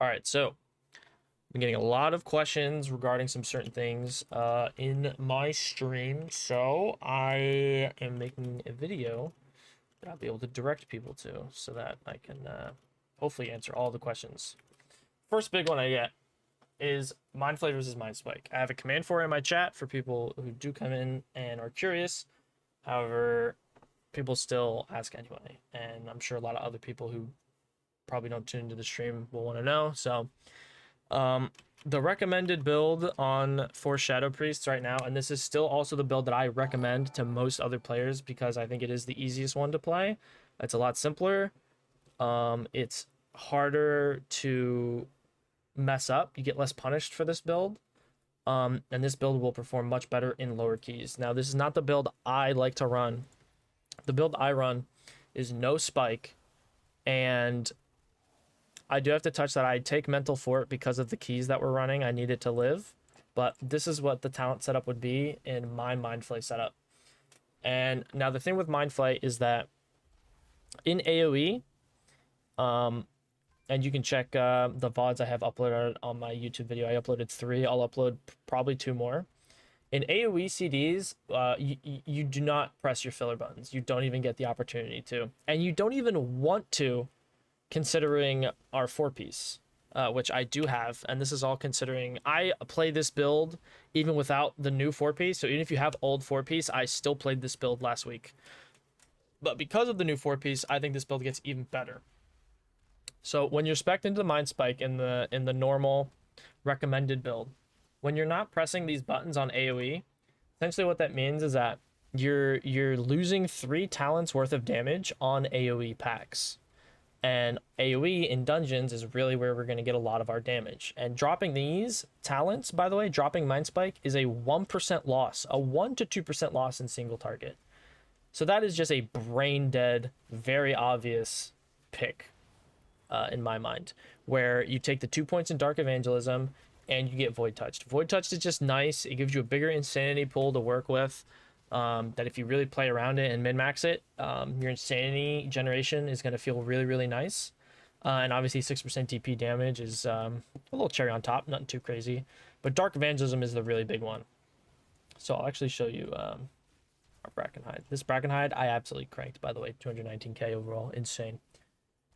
All right, so I'm getting a lot of questions regarding some certain things in my stream, so I am making a video that I'll be able to direct people to so that I can hopefully answer all the questions. First big one I get is Mind Flay versus Mind Spike. I have a command for it in my chat for people who do come in and are curious. However, people still ask anyway, and I'm sure a lot of other people who probably don't tune into the stream will want to know. So the recommended build on for Shadow Priests right now, and this is still also the build that I recommend to most other players because I think it is the easiest one to play. It's a lot simpler. It's harder to mess up. You get less punished for this build. And this build will perform much better in lower keys. Now, this is not the build I like to run. The build I run is no spike, and I do have to touch that I take mental fort because of the keys that we're running. I need it to live, but this is what the talent setup would be in my Mind Flay setup. And now the thing with Mind Flay is that in AoE, and you can check the VODs I have uploaded on my YouTube video. I uploaded 3. I'll upload probably 2 more. In AoE CDs, you do not press your filler buttons. You don't even get the opportunity to. And you don't even want to, considering our 4-piece, which I do have. And this is all considering I play this build even without the new 4-piece. So even if you have old 4-piece, I still played this build last week. But because of the new 4-piece, I think this build gets even better. So when you're spec'd into the Mind Spike in the normal recommended build, when you're not pressing these buttons on AoE, essentially what that means is that you're losing 3 talents worth of damage on AoE packs. And AoE in dungeons is really where we're going to get a lot of our damage. And dropping these talents, by the way, dropping Mind Spike is a 1% loss, a 1 to 2% loss in single target. So that is just a brain dead, very obvious pick. In my mind, where you take the 2 points in Dark Evangelism and you get Void Touched. Void Touched is just nice. It gives you a bigger insanity pool to work with. That if you really play around it and min-max it, your insanity generation is going to feel really, really nice. And obviously 6% DP damage is a little cherry on top, nothing too crazy. But Dark Evangelism is the really big one. So I'll actually show you our Brackenhide. This Brackenhide I absolutely cranked, by the way, 219k overall, insane.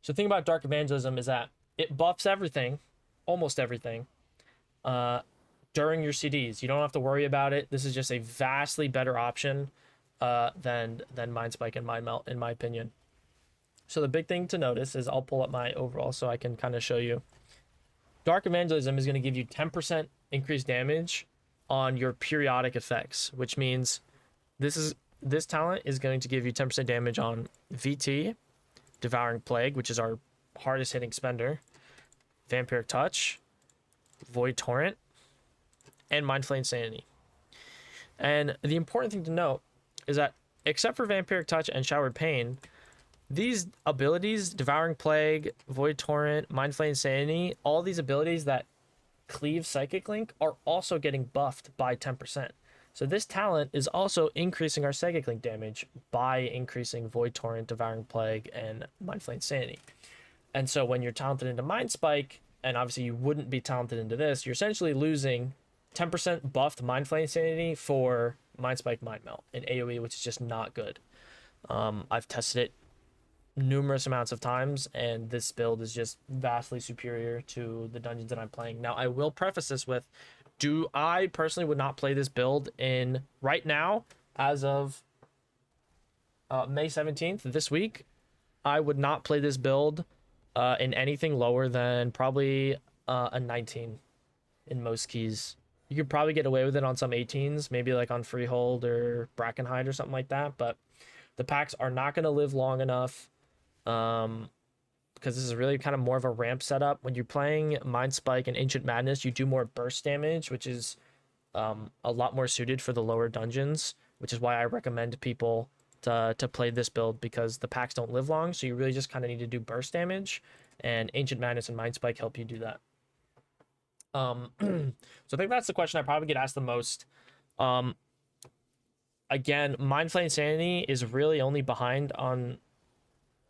So the thing about Dark Evangelism is that it buffs everything, almost everything, during your CDs. You don't have to worry about it. This is just a vastly better option than Mind Spike and Mind Melt, in my opinion. So the big thing to notice is I'll pull up my overall so I can kind of show you. Dark Evangelism is going to give you 10% increased damage on your periodic effects, which means this talent is going to give you 10% damage on VT, Devouring Plague, which is our hardest hitting spender, Vampiric Touch, Void Torrent, and Mind Flay Insanity. And the important thing to note is that except for Vampiric Touch and Showered Pain, these abilities, Devouring Plague, Void Torrent, Mind Flay Insanity, all these abilities that cleave Psychic Link are also getting buffed by 10%. So this talent is also increasing our Psychic Link damage by increasing Void Torrent, Devouring Plague, and Mind Flay Insanity. And so when you're talented into Mind Spike, and obviously you wouldn't be talented into this, you're essentially losing 10% buffed Mind Flay Insanity for Mind Spike, Mind Melt in AoE, which is just not good. I've tested it numerous amounts of times, and this build is just vastly superior to the dungeons that I'm playing. Now, I will preface this with, I personally would not play this build in right now as of May 17th this week. I would not play this build in anything lower than probably a 19 in most keys. You could probably get away with it on some 18s, maybe like on Freehold or Brackenhide or something like that, but the packs are not going to live long enough because this is really kind of more of a ramp setup. When you're playing Mind Spike and Ancient Madness, you do more burst damage, which is a lot more suited for the lower dungeons, which is why I recommend people to play this build, because the packs don't live long, so you really just kind of need to do burst damage, and Ancient Madness and Mind Spike help you do that. So I think that's the question I probably get asked the most. Again, Mind Flay Insanity is really only behind on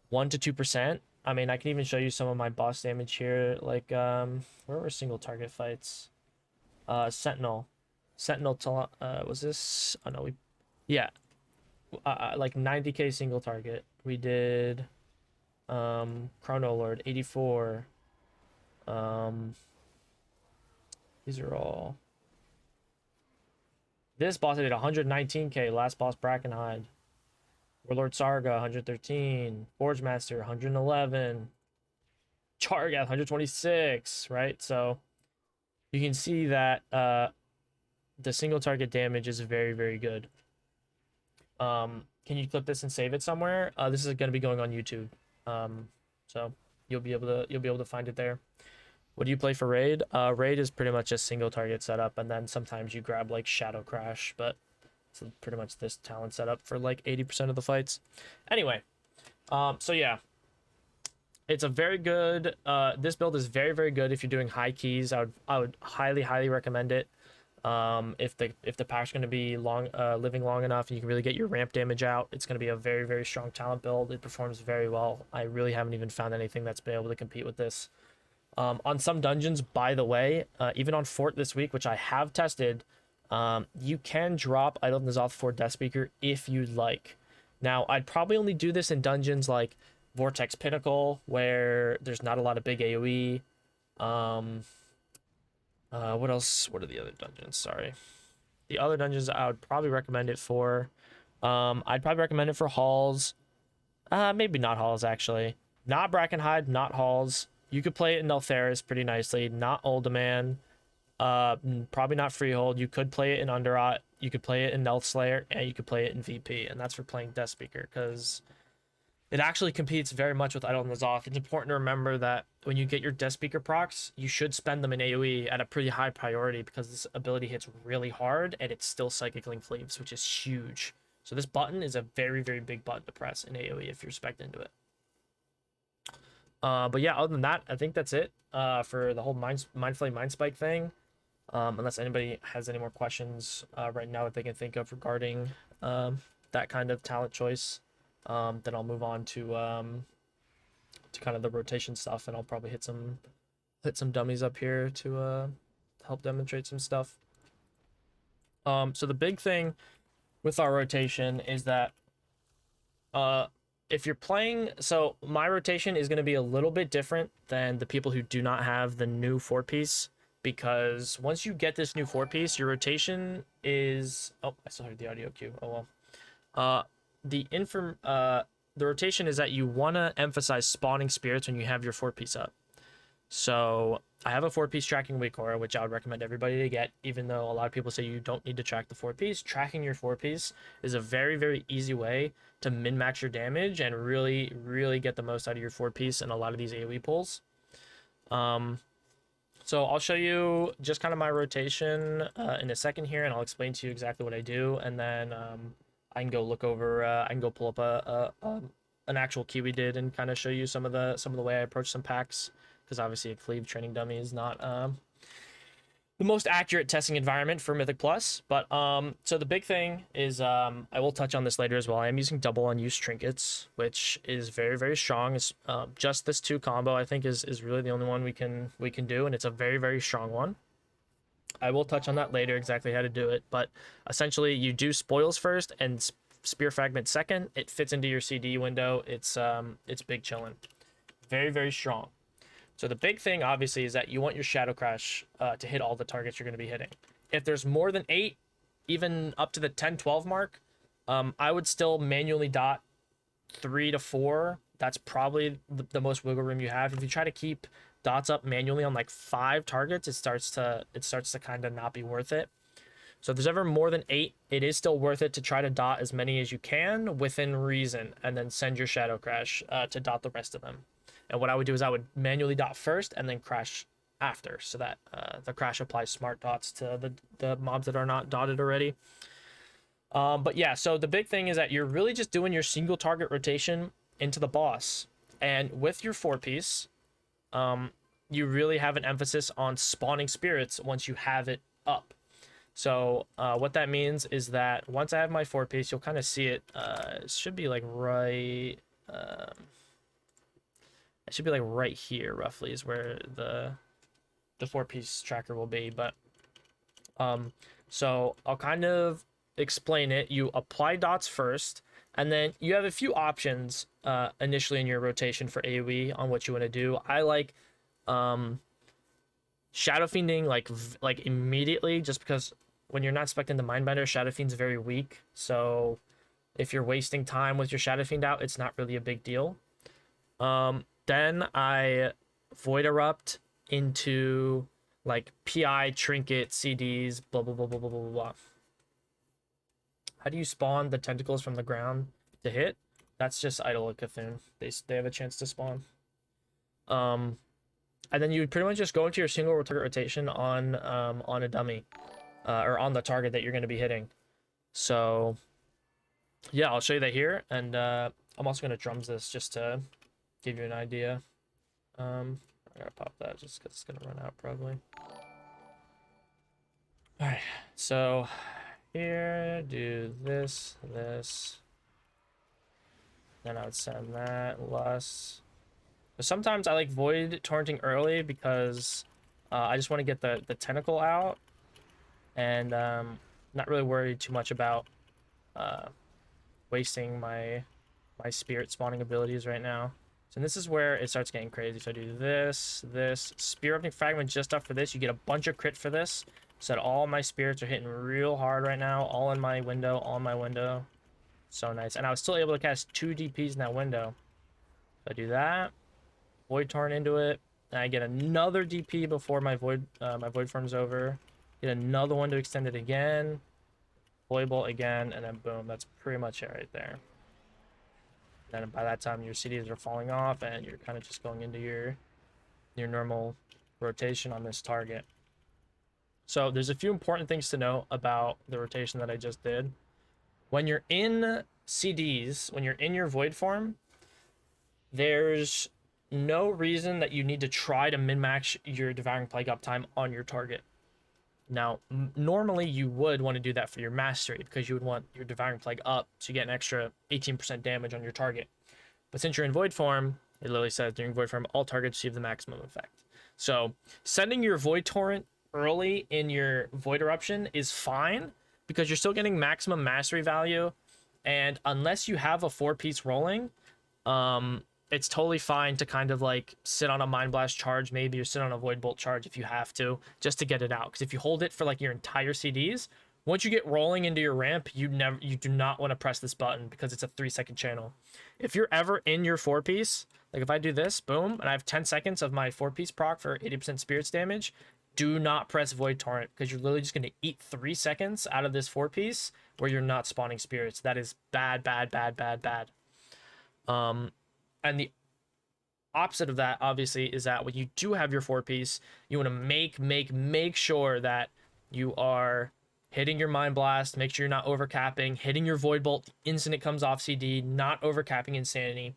1 to 2%, I mean, I can even show you some of my boss damage here. Like, where were single target fights? Sentinel. Sentinel, was this? Oh, no, yeah. Like 90k single target. We did, Chrono Lord, 84. These are all. This boss I did 119k, last boss Brackenhide. Warlord Sarga, 113. Forge Master, 111. Chargath, 126, right? So you can see that the single target damage is very, very good. Can you clip this and save it somewhere? This is going to be going on YouTube. So you'll be able to find it there. What do you play for raid? Raid is pretty much a single target setup, and then sometimes you grab like Shadow Crash, but it's pretty much this talent setup for like 80% of the fights. Anyway, so yeah, it's a very good. This build is very, very good if you're doing high keys. I would highly, highly recommend it. If the pack's going to be living long enough and you can really get your ramp damage out, it's going to be a very, very strong talent build. It performs very well. I really haven't even found anything that's been able to compete with this. On some dungeons, by the way, even on Fort this week, which I have tested, you can drop Idol of N'Zoth for Death Speaker if you'd like. Now, I'd probably only do this in dungeons like Vortex Pinnacle, where there's not a lot of big AoE. What else? What are the other dungeons? Sorry. The other dungeons I would probably recommend it for. I'd probably recommend it for halls. Maybe not halls, actually. Not Brackenhide, not halls. You could play it in Neltharis pretty nicely. Not Uldaman. Probably not Freehold. You could play it in Underot. You could play it in Nelth Slayer, and you could play it in VP, and that's for playing Death Speaker, because it actually competes very much with Idol of N'Zoth. It's important to remember that when you get your Death Speaker procs, you should spend them in AoE at a pretty high priority, because this ability hits really hard, and it's still Psychic Link Fleeves, which is huge. So this button is a very, very big button to press in AoE if you're spec'd into it. But yeah, other than that, I think that's it for the whole Mind Flame, Mind Spike thing. Unless anybody has any more questions right now that they can think of regarding that kind of talent choice, then I'll move on to kind of the rotation stuff, and I'll probably hit some dummies up here to help demonstrate some stuff. So the big thing with our rotation is that if you're playing, so my rotation is going to be a little bit different than the people who do not have the new 4-piece, because once you get this new 4-piece, your rotation is, oh, I still heard the audio cue. Oh well. The rotation is that you want to emphasize spawning spirits when you have your 4-piece up. So I have a 4-piece tracking weak aura, which I would recommend everybody to get, even though a lot of people say you don't need to track the 4-piece. Tracking your 4-piece is a very, very easy way to min-max your damage and really, really get the most out of your 4-piece in a lot of these AoE pulls. So I'll show you just kind of my rotation in a second here, and I'll explain to you exactly what I do, and then I can go look over, I can go pull up an actual key we did and kind of show you some of the way I approach some packs, because obviously a cleave training dummy is not the most accurate testing environment for Mythic Plus. But so the big thing is, I will touch on this later as well. I am using double unused trinkets, which is very, very strong. It's just this 2 combo, I think, is really the only one we can do, and it's a very, very strong one. I will touch on that later, exactly how to do it, but essentially you do spoils first and spear fragment second. It fits into your CD window. It's big chillin'. Very, very strong. So the big thing, obviously, is that you want your Shadow Crash to hit all the targets you're going to be hitting. If there's more than 8, even up to the 10-12 mark, I would still manually dot 3 to 4. That's probably the most wiggle room you have. If you try to keep dots up manually on like 5 targets, it starts to kind of not be worth it. So if there's ever more than 8, it is still worth it to try to dot as many as you can within reason, and then send your Shadow Crash to dot the rest of them. And what I would do is I would manually dot first and then crash after, so that the crash applies smart dots to the mobs that are not dotted already. But yeah, so the big thing is that you're really just doing your single target rotation into the boss. And with your 4-piece, you really have an emphasis on spawning spirits once you have it up. So what that means is that once I have my 4-piece, you'll kind of see it. It should be like right... should be like right here roughly is where the 4-piece tracker will be. But so I'll kind of explain it. You apply dots first, and then you have a few options initially in your rotation for AoE on what you want to do. I like Shadow Fiending like immediately, just because when you're not expecting the Mindbender, Shadow Fiend's very weak. So if you're wasting time with your Shadow Fiend out, it's not really a big deal. Then I Void Erupt into like PI, Trinket, CDs, blah blah blah blah blah blah blah. How do you spawn the tentacles from the ground to hit? That's just Idol of Cthulhu. They have a chance to spawn. And then you pretty much just go into your single target rotation on a dummy, or on the target that you're going to be hitting. So yeah, I'll show you that here, and I'm also going to drums this just to give you an idea. I gotta pop that just because it's going to run out probably. All right, so here, do this, then I would send that, Lust. But sometimes I like Void Torrenting early because I just want to get the tentacle out, and not really worried too much about wasting my spirit spawning abilities right now. So this is where it starts getting crazy. So I do this, Spear Opening Fragment just up for this. You get a bunch of crit for this. So that all my spirits are hitting real hard right now. All in my window, all in my window. So nice. And I was still able to cast 2 DPs in that window. So I do that. Void Torrent into it. And I get another DP before my Void form's over. Get another one to extend it again. Void Bolt again. And then boom. That's pretty much it right there. Then by that time your CDs are falling off and you're kind of just going into your normal rotation on this target. So there's a few important things to know about the rotation that I just did. When you're in CDs, when you're in your Void form, there's no reason that you need to try to min-max your Devouring Plague uptime on your target. Now, normally you would want to do that for your Mastery because you would want your Devouring Plague up to get an extra 18% damage on your target. But since you're in Void form, it literally says during Void form, all targets receive the maximum effect. So sending your Void Torrent early in your Void Eruption is fine because you're still getting maximum Mastery value, and unless you have a 4-piece rolling, it's totally fine to kind of like sit on a Mind Blast charge maybe, or sit on a Void Bolt charge if you have to, just to get it out. Because if you hold it for like your entire CDs, once you get rolling into your ramp, you do not want to press this button because it's a 3-second channel. If you're ever in your 4-piece, like if I do this, boom, and I have 10 seconds of my 4-piece proc for 80% spirits damage, do not press Void Torrent because you're literally just going to eat 3 seconds out of this 4-piece where you're not spawning spirits. That is bad, bad, bad, bad, bad. And the opposite of that, obviously, is that when you do have your 4-piece, you want to make sure that you are hitting your Mind Blast, make sure you're not overcapping, hitting your Void Bolt the instant it comes off CD, not overcapping Insanity,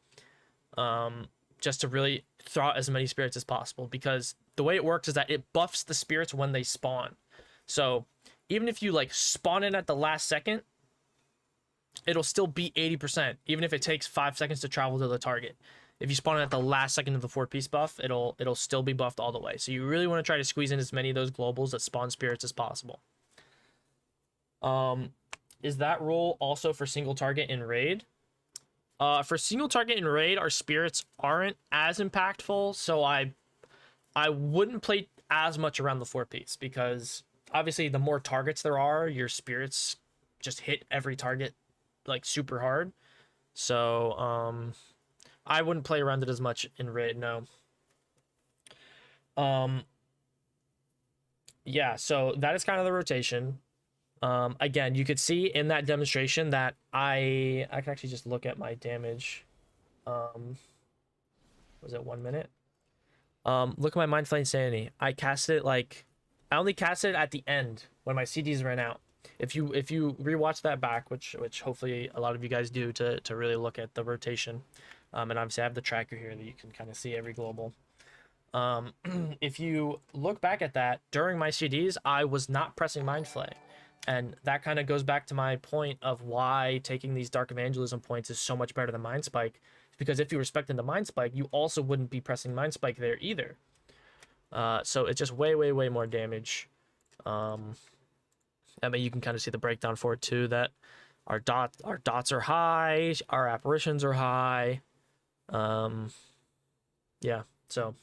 just to really throw out as many spirits as possible, because the way it works is that it buffs the spirits when they spawn. So even if you like spawn it at the last second, it'll still be 80%, even if it takes 5 seconds to travel to the target. If you spawn it at the last second of the 4-piece buff, it'll still be buffed all the way. So you really want to try to squeeze in as many of those globals that spawn spirits as possible. Is that rule also for single target in raid? For single target in raid, our spirits aren't as impactful, so I wouldn't play as much around the 4-piece, because obviously the more targets there are, your spirits just hit every target like super hard. So I wouldn't play around it as much in raid, no. Yeah, so that is kind of the rotation. Again, you could see in that demonstration that I can actually just look at my damage. Was it 1 minute? Look at my Mind Flame Insanity. I only casted it at the end when my CDs ran out. If you rewatch that back, which hopefully a lot of you guys do to really look at the rotation, and obviously I have the tracker here that you can kind of see every global. If you look back at that, during my CDs, I was not pressing Mind Flay. And that kind of goes back to my point of why taking these Dark Evangelism points is so much better than Mind Spike. because if you were expecting the Mind Spike, you also wouldn't be pressing Mind Spike there either. So it's just way, way, way more damage. I mean, you can kind of see the breakdown for it too, that our dots are high, our apparitions are high. Yeah, so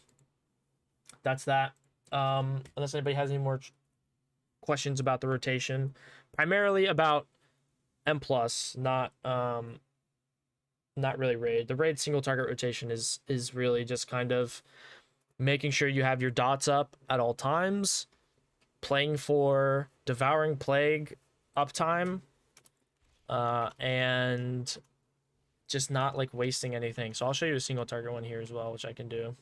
that's that. Unless anybody has any more questions about the rotation, primarily about M+, not really raid. The raid single target rotation is really just kind of making sure you have your dots up at all times, playing for Devouring Plague uptime, and just not like wasting anything. So I'll show you a single target one here as well, which I can do.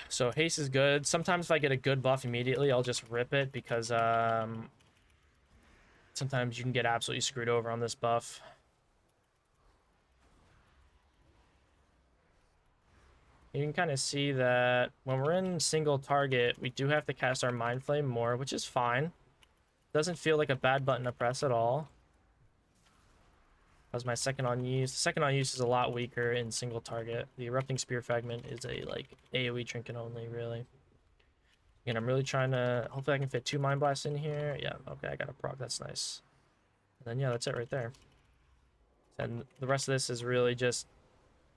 So haste is good. Sometimes if I get a good buff immediately, I'll just rip it, because sometimes you can get absolutely screwed over on this buff. You can kind of see that when we're in single target, we do have to cast our Mind Flame more, which is fine. Doesn't feel like a bad button to press at all. That was my second on use. The second on use is a lot weaker in single target. The Erupting Spear Fragment is a like AoE trinket only, really. And I'm really trying to, hopefully I can fit 2 Mind Blasts in here. Yeah, okay, I got a proc, that's nice. And then yeah, that's it right there. And the rest of this is really just,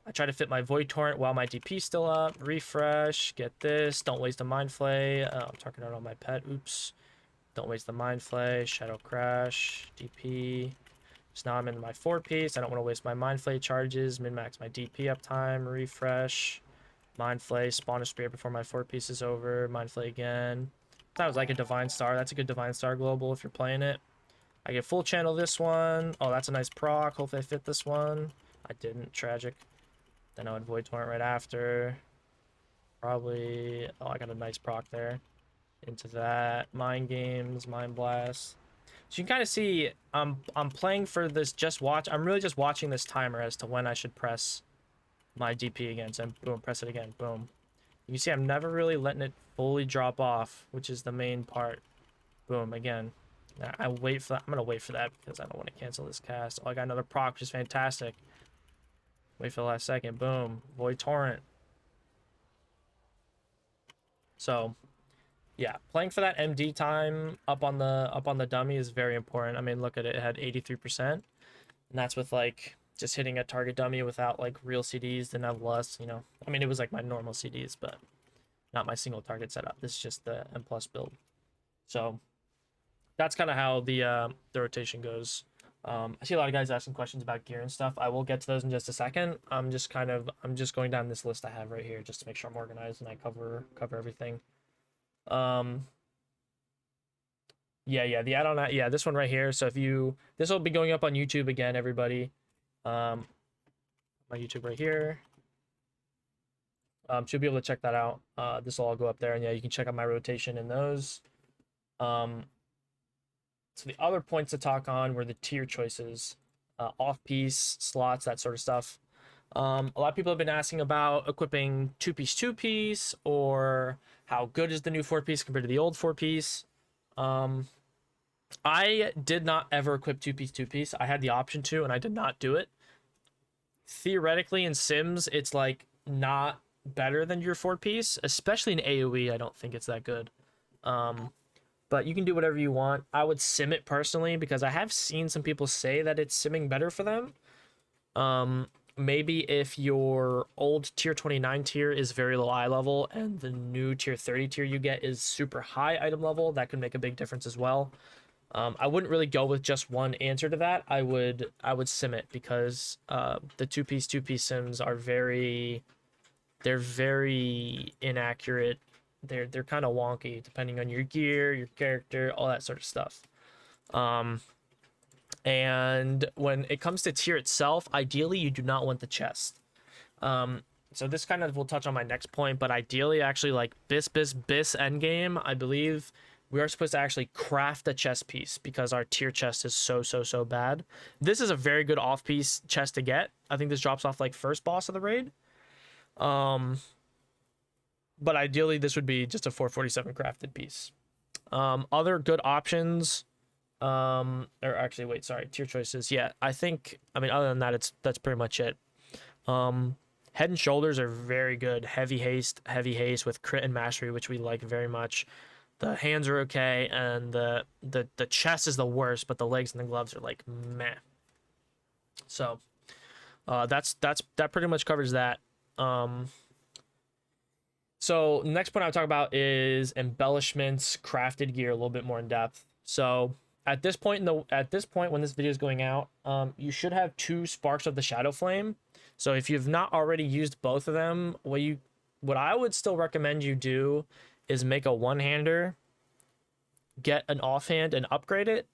I try to fit my Void Torrent while my DP's still up. Refresh, get this, don't waste a Mind Flay. I'm talking out on my pet, oops. Don't waste the Mind Flay, Shadow Crash, DP. So now I'm in my 4-piece. I don't want to waste my Mind Flay charges. Min-max my DP uptime. Refresh. Mind Flay. Spawn a Spear before my 4-piece is over. Mind Flay again. That was like a Divine Star. That's a good Divine Star global if you're playing it. I get full channel this one. Oh, that's a nice proc. Hopefully I fit this one. I didn't. Tragic. Then I would Void Torrent right after. Probably... Oh, I got a nice proc there. Into that. Mind Games. Mind Blast. So you can kind of see I'm playing for this just watch. I'm really just watching this timer as to when I should press my DP again. So boom, press it again, boom. You can see I'm never really letting it fully drop off, which is the main part. Boom, again. I wait for that. I'm gonna wait for that because I don't want to cancel this cast. Oh, I got another proc, which is fantastic. Wait for the last second, boom. Void Torrent. So yeah, playing for that MD time up on the dummy is very important. I mean, look at it, it had 83%, and that's with like just hitting a target dummy without like real CDs. Didn't have less, you know. I mean, it was like my normal CDs, but not my single target setup. This is just the M+ build. So that's kind of how the rotation goes. I see a lot of guys asking questions about gear and stuff. I will get to those in just a second. I'm just going down this list I have right here just to make sure I'm organized and I cover everything. Yeah, the add-on, yeah, this one right here. So this will be going up on YouTube again, everybody. My YouTube right here. Should be able to check that out. This will all go up there, and yeah, you can check out my rotation in those. So the other points to talk on were the tier choices, off-piece, slots, that sort of stuff. A lot of people have been asking about equipping 2-piece, or how good is the new 4-piece compared to the old 4-piece. I did not ever equip 2-piece. I had the option to, and I did not do it. Theoretically, in Sims, it's like not better than your 4-piece, especially in AoE. I don't think it's that good. But you can do whatever you want. I would sim it personally because I have seen some people say that it's simming better for them. Maybe if your old tier 29 tier is very low eye level and the new tier 30 tier you get is super high item level, that could make a big difference as well. I wouldn't really go with just one answer to that. I would sim it because the 2-piece sims are very inaccurate. They're kind of wonky depending on your gear, your character, all that sort of stuff. And when it comes to tier itself, ideally you do not want the chest. So this kind of will touch on my next point, but ideally actually like bis endgame, I believe we are supposed to actually craft a chest piece because our tier chest is so bad. This is a very good off-piece chest to get. I think this drops off like first boss of the raid. But ideally this would be just a 447 crafted piece. Other good options Or actually, wait, sorry, tier choices. Yeah, I think, I mean, other than that, that's pretty much it. Um, Head and Shoulders are very good. Heavy haste with crit and mastery, which we like very much. The hands are okay, and the chest is the worst, but the legs and the gloves are like meh. So, that pretty much covers that. Um, so next point I'll talk about is embellishments, crafted gear, a little bit more in depth. So at this point when this video is going out, you should have 2 sparks of the Shadow Flame. So if you've not already used both of them, what I would still recommend you do is make a one-hander, get an offhand and upgrade it,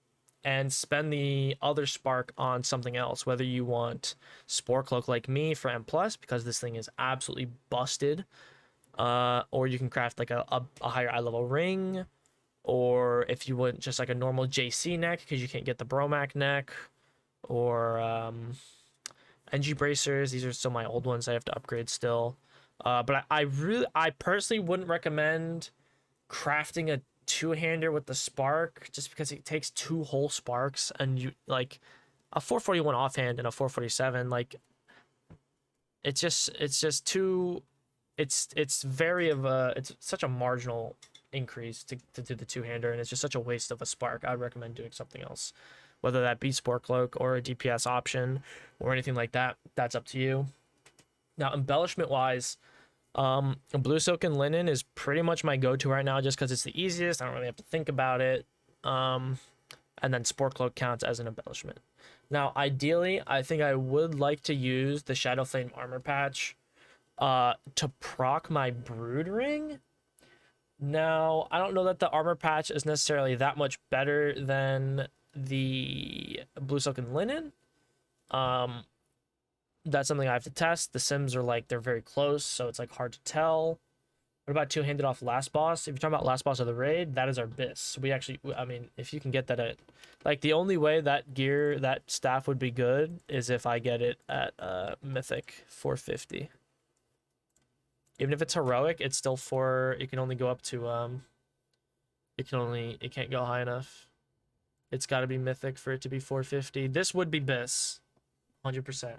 and spend the other spark on something else. Whether you want Spore Cloak like me for M+, because this thing is absolutely busted, or you can craft like a higher eye level ring, or if you want just like a normal JC neck because you can't get the Bromac neck, or NG bracers. These are still my old ones I have to upgrade still. But I personally wouldn't recommend crafting a two-hander with the spark, just because it takes 2 whole sparks, and you like a 441 offhand and a 447, like it's just too, it's very of a, it's such a marginal increase to do the two-hander, and it's just such a waste of a spark. I'd recommend doing something else, whether that be Spore Cloak or a DPS option or anything like that. That's up to you. Now, embellishment wise, blue silk and linen is pretty much my go-to right now, just because it's the easiest. I don't really have to think about it. And then Spore Cloak counts as an embellishment. Now, ideally, I think I would like to use the Shadow Flame armor patch to proc my brood ring. Now, I don't know that the armor patch is necessarily that much better than the blue silk and linen. That's something I have to test. The sims are like, they're very close, so it's like hard to tell. What about two-handed off last boss? If you're talking about last boss of the raid, that is our bis. We actually, I mean, if you can get that at, like, the only way that gear, that staff would be good is if I get it at Mythic 450. Even if it's heroic, it's still it can only go up to it can't go high enough. It's got to be Mythic for it to be 450. This would be bis, 100%.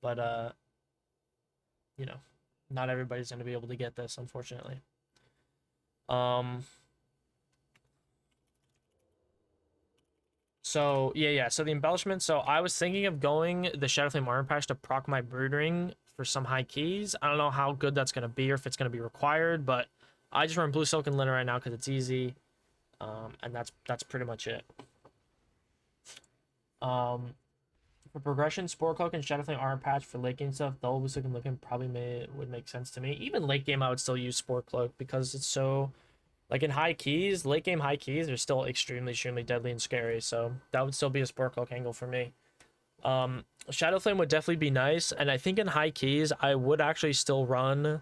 But you know, not everybody's going to be able to get this, unfortunately. So yeah, so the embellishment, so I was thinking of going the Shadowflame armor patch to proc my brood ring for some high keys. I don't know how good that's going to be, or if it's going to be required, but I just run blue silk and linen right now because it's easy. And that's pretty much it. For progression, Spore Cloak and Shadowflame armor patch for late game stuff, double blue silk and linen probably would make sense to me. Even late game, I would still use Spore Cloak because it's so, like, in high keys, late game high keys are still extremely deadly and scary. So that would still be a Spore Cloak angle for me. Shadowflame would definitely be nice, and I think in high keys I would actually still run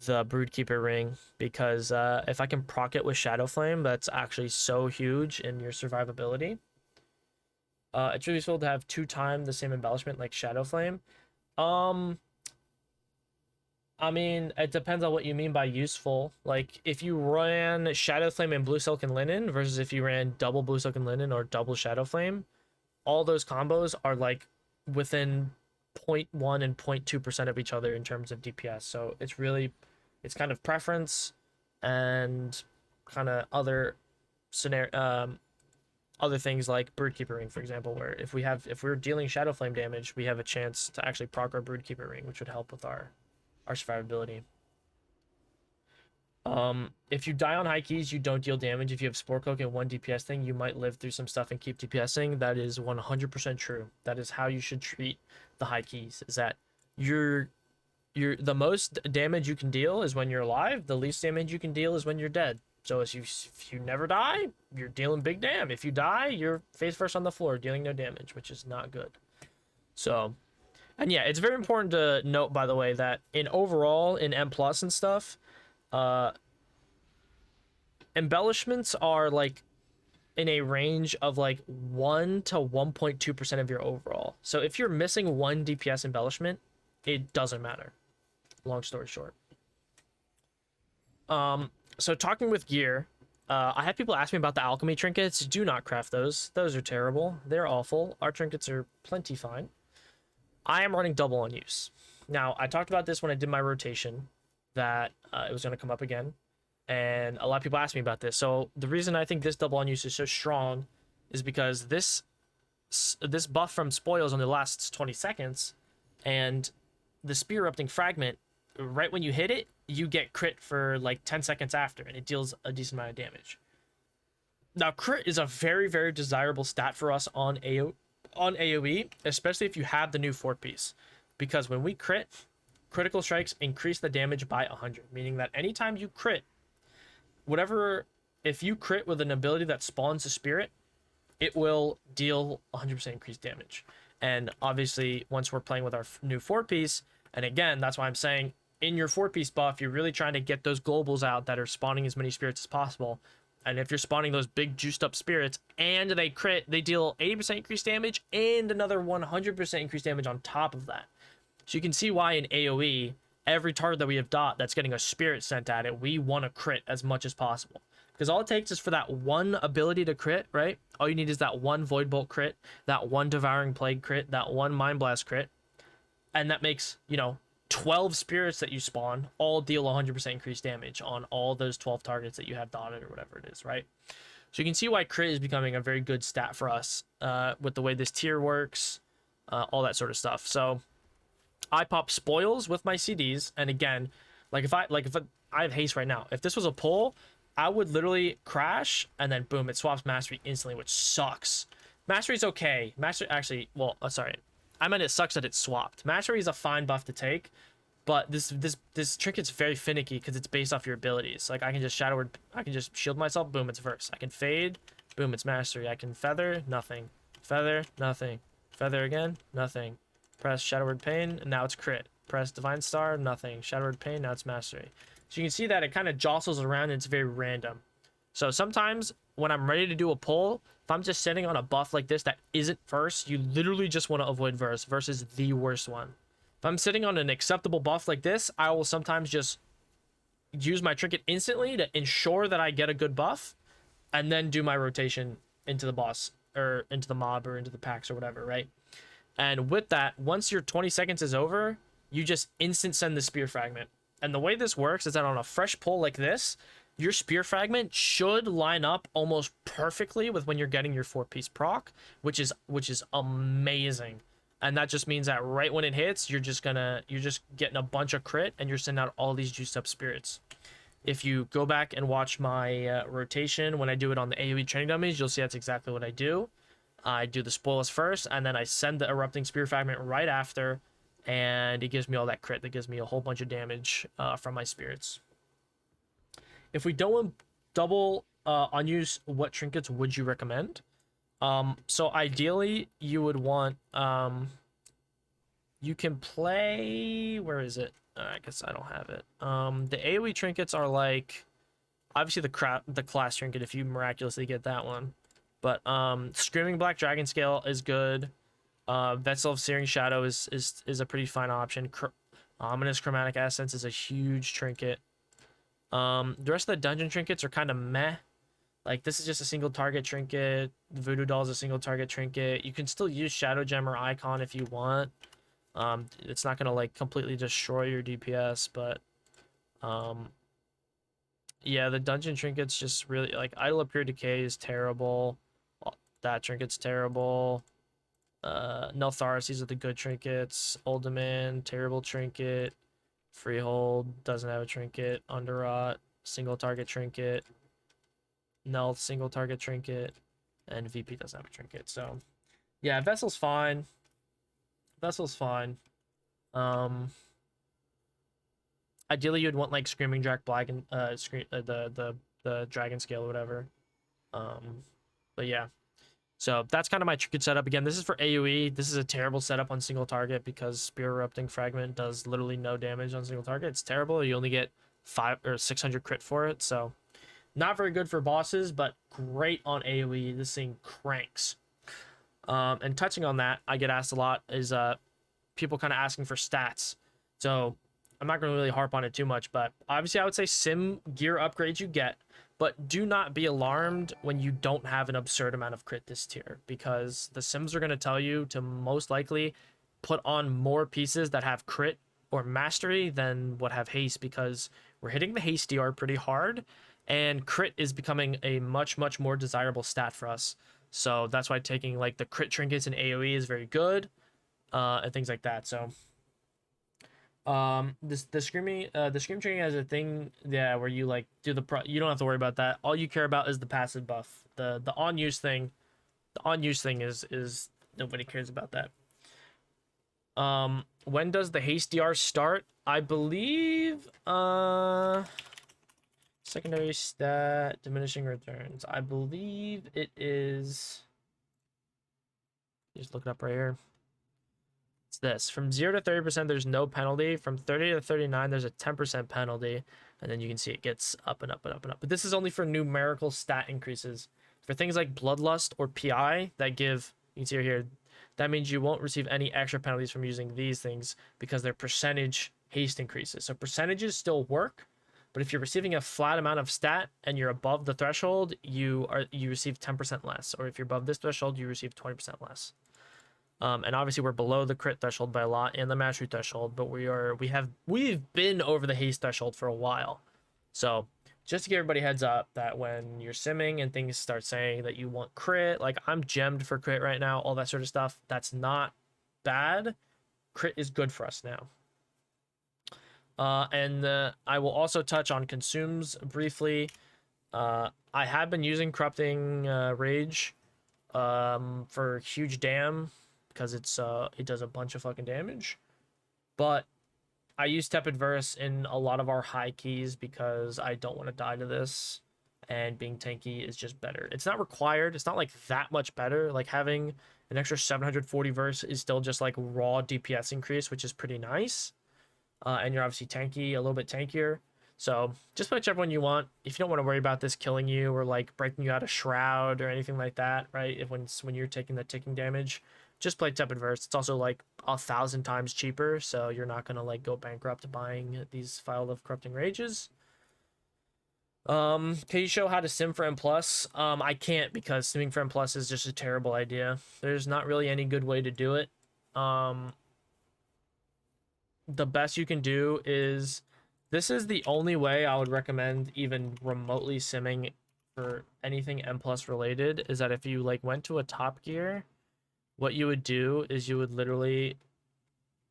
the Broodkeeper ring, because if I can proc it with Shadowflame, that's actually so huge in your survivability. It's really useful to have 2 times the same embellishment like Shadowflame. I mean, it depends on what you mean by useful. Like, if you ran Shadowflame and blue silk and linen versus if you ran double blue silk and linen or double Shadowflame, all those combos are like within 0.1 and 0.2% of each other in terms of DPS. So it's kind of preference and kind of other scenario, other things like Broodkeeper ring, for example, where if we're dealing Shadowflame damage, we have a chance to actually proc our Broodkeeper ring, which would help with our survivability. If you die on high keys, you don't deal damage. If you have Spore Cloak and 1 DPS thing, you might live through some stuff and keep DPSing. That is 100% true. That is how you should treat the high keys, is that you're the most damage you can deal is when you're alive. The least damage you can deal is when you're dead. So if you never die, you're dealing big damn. If you die, you're face first on the floor, dealing no damage, which is not good. So, and yeah, it's very important to note, by the way, that in overall, in M+ and stuff, embellishments are like in a range of like 1 to 1.2% of your overall. So if you're missing 1 DPS embellishment, it doesn't matter. Long story short. So talking with gear, I have people ask me about the alchemy trinkets. Do not craft those. Those are terrible. They're awful. Our trinkets are plenty fine. I am running double on use. Now, I talked about this when I did my rotation, that it was going to come up again. And a lot of people ask me about this. So the reason I think this double on use is so strong is because this buff from spoils only lasts 20 seconds, and the spear erupting fragment, right when you hit it, you get crit for like 10 seconds after, and it deals a decent amount of damage. Now, crit is a very, very desirable stat for us on AoE, especially if you have the new 4-piece, because when we crit, critical strikes increase the damage by 100, meaning that anytime you crit, if you crit with an ability that spawns a spirit, it will deal 100% increased damage. And obviously, once we're playing with our new 4-piece, and again, that's why I'm saying in your 4-piece buff, you're really trying to get those globals out that are spawning as many spirits as possible. And if you're spawning those big juiced up spirits and they crit, they deal 80% increased damage and another 100% increased damage on top of that. So you can see why in AoE, every target that we have that's getting a spirit sent at it, we want to crit as much as possible. Because all it takes is for that one ability to crit, right? All you need is that one Void Bolt crit, that one Devouring Plague crit, that one Mind Blast crit. And that makes, 12 spirits that you spawn all deal 100% increased damage on all those 12 targets that you have dotted or whatever it is, right? So you can see why crit is becoming a very good stat for us with the way this tier works, all that sort of stuff. So I pop spoils with my CDs, and again, if I have haste right now, if this was a pull, I would literally crash, and then boom, it swaps mastery instantly, which sucks. Mastery's okay. Mastery actually, well, sorry, I meant it sucks that it's swapped. Mastery is a fine buff to take, but this trinket's very finicky because it's based off your abilities. Like I can just shield myself, boom, it's verse. I can fade, boom, it's mastery. I can feather, nothing. Feather, nothing. Feather again, nothing. Press Shadow Word Pain, and now it's crit. Press Divine Star, nothing. Shadow Word Pain, now it's mastery. So you can see that it kind of jostles around and it's very random. So sometimes when I'm ready to do a pull, if I'm just sitting on a buff like this that isn't verse, you literally just want to avoid verse. Verse is the worst one. If I'm sitting on an acceptable buff like this, I will sometimes just use my trinket instantly to ensure that I get a good buff, and then do my rotation into the boss, or into the mob, or into the packs, or whatever, right? And with that, once your 20 seconds is over, you just instant send the spear fragment. And the way this works is that on a fresh pull like this, your spear fragment should line up almost perfectly with when you're getting your 4-piece proc, which is amazing. And that just means that right when it hits, you're just getting a bunch of crit, and you're sending out all these juiced up spirits. If you go back and watch my rotation when I do it on the AoE training dummies, you'll see that's exactly what I do. I do the spoils first, and then I send the erupting spear fragment right after, and it gives me all that crit. That gives me a whole bunch of damage from my spirits. If we don't want double unuse, what trinkets would you recommend? So ideally, you would want you can play, where is it? I guess I don't have it. The AoE trinkets are like, obviously the class trinket if you miraculously get that one. But Screaming Black Dragon Scale is good. Vessel of Searing Shadow is a pretty fine option. Ominous Chromatic Essence is a huge trinket. The rest of the dungeon trinkets are kind of meh. Like this is just a single target trinket. The Voodoo Doll is a single target trinket. You can still use Shadow Gem or Icon if you want. It's not gonna like completely destroy your DPS, but yeah, the dungeon trinkets just really, like Idle Appear Decay is terrible. That trinket's terrible. Neltharis, these are the good trinkets. Uldaman, terrible trinket. Freehold doesn't have a trinket. Underrot, single target trinket. Nelth, single target trinket. And VP doesn't have a trinket. So yeah, Vessel's fine. Vessel's fine. Ideally you'd want like Screaming Jack Black and the Dragon Scale or whatever. But yeah. So that's kind of my trinket setup. Again, this is for AoE. This is a terrible setup on single target because Spear Erupting Fragment does literally no damage on single target. It's terrible. You only get 500 or 600 crit for it. So not very good for bosses, but great on AoE. This thing cranks. And touching on that, I get asked a lot is people kind of asking for stats. So I'm not going to really harp on it too much, but obviously I would say sim gear upgrades you get. But do not be alarmed when you don't have an absurd amount of crit this tier, because the sims are going to tell you to most likely put on more pieces that have crit or mastery than what have haste, because we're hitting the haste DR pretty hard, and crit is becoming a much more desirable stat for us. So that's why taking like the crit trinkets in AoE is very good, and things like that. So the scream training has a thing, yeah, where you like do you don't have to worry about that. All you care about is the passive buff. The on use thing, is nobody cares about that. When does the haste DR start? I believe secondary stat diminishing returns, I believe it is, just look it up right here. It's this. From 0 to 30%, there's no penalty. From 30 to 39, there's a 10% penalty. And then you can see it gets up and up and up and up. But this is only for numerical stat increases. For things like Bloodlust or PI that give, you can see here, that means you won't receive any extra penalties from using these things because they're percentage haste increases. So percentages still work, but if you're receiving a flat amount of stat and you're above the threshold, you receive 10% less. Or if you're above this threshold, you receive 20% less. And obviously we're below the crit threshold by a lot and the mastery threshold, but we've been over the haste threshold for a while. So just to give everybody heads up that when you're simming and things start saying that you want crit, like I'm gemmed for crit right now, all that sort of stuff, that's not bad. Crit is good for us now. I will also touch on consumes briefly. I have been using corrupting rage for huge dam, because it does a bunch of fucking damage. But I use Tepid Verse in a lot of our high keys because I don't want to die to this, and being tanky is just better. It's not required. It's not like that much better. Like having an extra 740 verse is still just like raw DPS increase, which is pretty nice. And you're obviously tanky, a little bit tankier. So just put whichever one you want. If you don't want to worry about this killing you or like breaking you out of shroud or anything like that, right? When you're taking the ticking damage, just play Tepid Verse. It's also like 1,000 times cheaper, so you're not gonna like go bankrupt buying these File of Corrupting Rages. Can you show how to sim for M+? I can't, because simming for M+ is just a terrible idea. There's not really any good way to do it. The best you can do is, this is the only way I would recommend even remotely simming for anything M+ related, is that if you like went to a top gear, what you would do is you would literally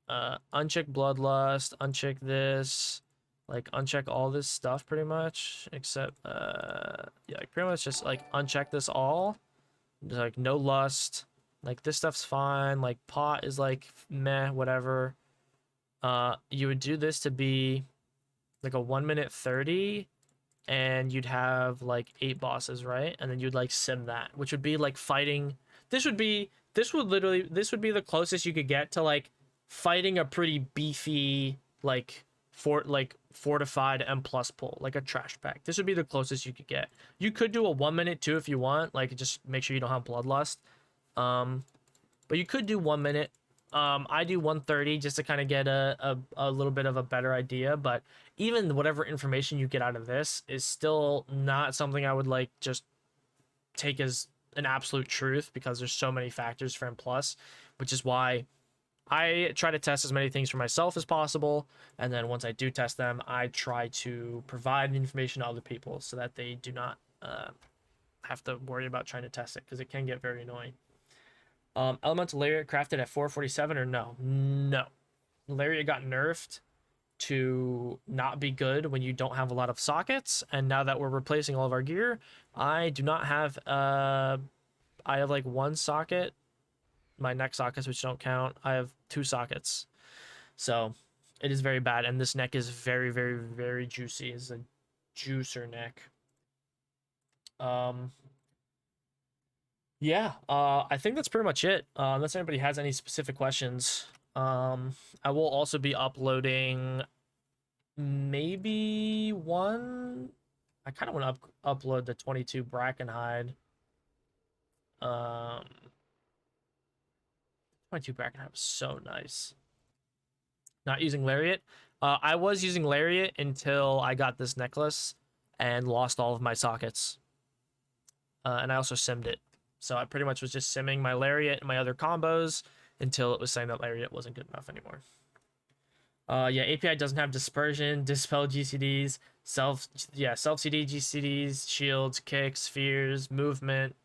uncheck Bloodlust, uncheck this, like uncheck all this stuff pretty much, except yeah, like pretty much just like uncheck this all. There's like no lust, like this stuff's fine, like pot is like meh, whatever. You would do this to be like a 1 minute 30, and you'd have like 8 bosses, right? And then you'd like sim that, which would be like fighting. This would be the closest you could get to like fighting a pretty beefy like fortified M+ pull, like a trash pack. This would be the closest you could get. You could do a 1 minute too if you want, like just make sure you don't have Bloodlust. But you could do 1 minute. I do 130 just to kind of get a little bit of a better idea, but even whatever information you get out of this is still not something I would like just take as an absolute truth, because there's so many factors for M+, which is why I try to test as many things for myself as possible, and then once I do test them, I try to provide information to other people so that they do not have to worry about trying to test it, because it can get very annoying. Elemental Lariat crafted at 447 or no? No. Lariat got nerfed to not be good when you don't have a lot of sockets, and now that we're replacing all of our gear, I do not have I have like 1 socket, my neck sockets, which don't count. I have 2 sockets, so it is very bad, and this neck is very juicy. It's a juicer neck. Yeah, I think that's pretty much it. Unless anybody has any specific questions. I will also be uploading maybe one. I kind of want to upload the 22 Brackenhide. 22 Brackenhide was so nice. Not using Lariat. I was using Lariat until I got this necklace, and lost all of my sockets. And I also simmed it. So I pretty much was just simming my Lariat and my other combos until it was saying that Lariat wasn't good enough anymore. Yeah, API doesn't have dispersion, dispel GCDs, self CD GCDs, shields, kicks, spheres, movement.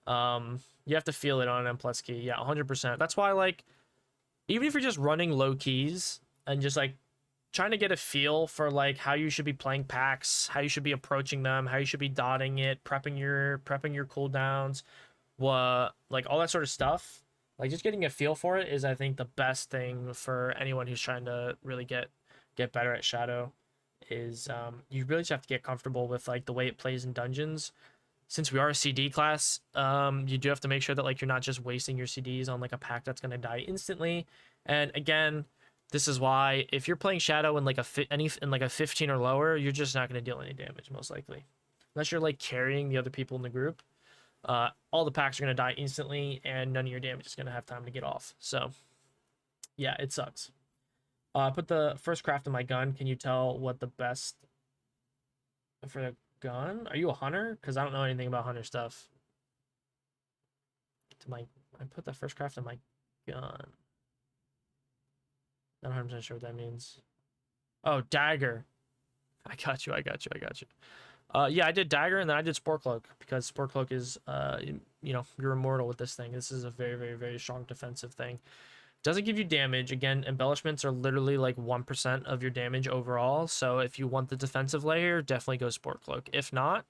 You have to feel it on an M plus key. Yeah, 100%. That's why, like, even if you're just running low keys and just like trying to get a feel for like how you should be playing packs, how you should be approaching them, how you should be dotting it, prepping your cooldowns, what, like, all that sort of stuff. Like, just getting a feel for it is, I think, the best thing for anyone who's trying to really get better at Shadow. Is you really just have to get comfortable with like the way it plays in dungeons. Since we are a CD class, you do have to make sure that like you're not just wasting your CDs on like a pack that's gonna die instantly. And again, this is why if you're playing Shadow in like a 15 or lower, you're just not gonna deal any damage most likely, unless you're like carrying the other people in the group. All the packs are going to die instantly, and none of your damage is going to have time to get off. So, yeah, it sucks. I put the first craft in my gun. Can you tell what the best for the gun? Are you a hunter? Because I don't know anything about hunter stuff. I put the first craft in my gun. Not 100% sure what that means. Oh, dagger. I got you. Yeah, I did dagger and then I did spore cloak because spore cloak is, you know, you're immortal with this thing. This is a very, very, very strong defensive thing. Doesn't give you damage. Again, embellishments are literally like 1% of your damage overall. So if you want the defensive layer, definitely go spore cloak. If not,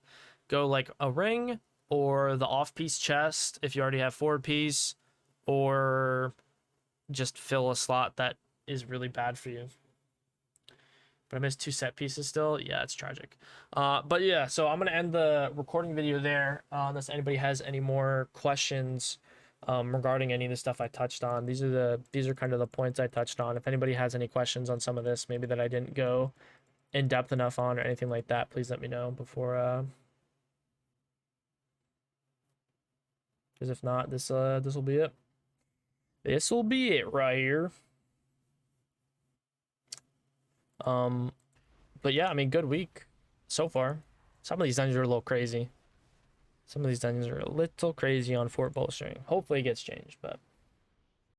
go like a ring or the off-piece chest if you already have forward piece, or just fill a slot that is really bad for you. But I missed 2 set pieces still. Yeah, it's tragic. But yeah, so I'm gonna end the recording video there, unless anybody has any more questions regarding any of the stuff I touched on. These are kind of the points I touched on. If anybody has any questions on some of this, maybe that I didn't go in depth enough on or anything like that, please let me know before. Because if not, this will be it. This will be it right here. But yeah, I mean, good week so far. Some of these dungeons are a little crazy. Some of these dungeons are a little crazy on fort bowstring. Hopefully it gets changed, but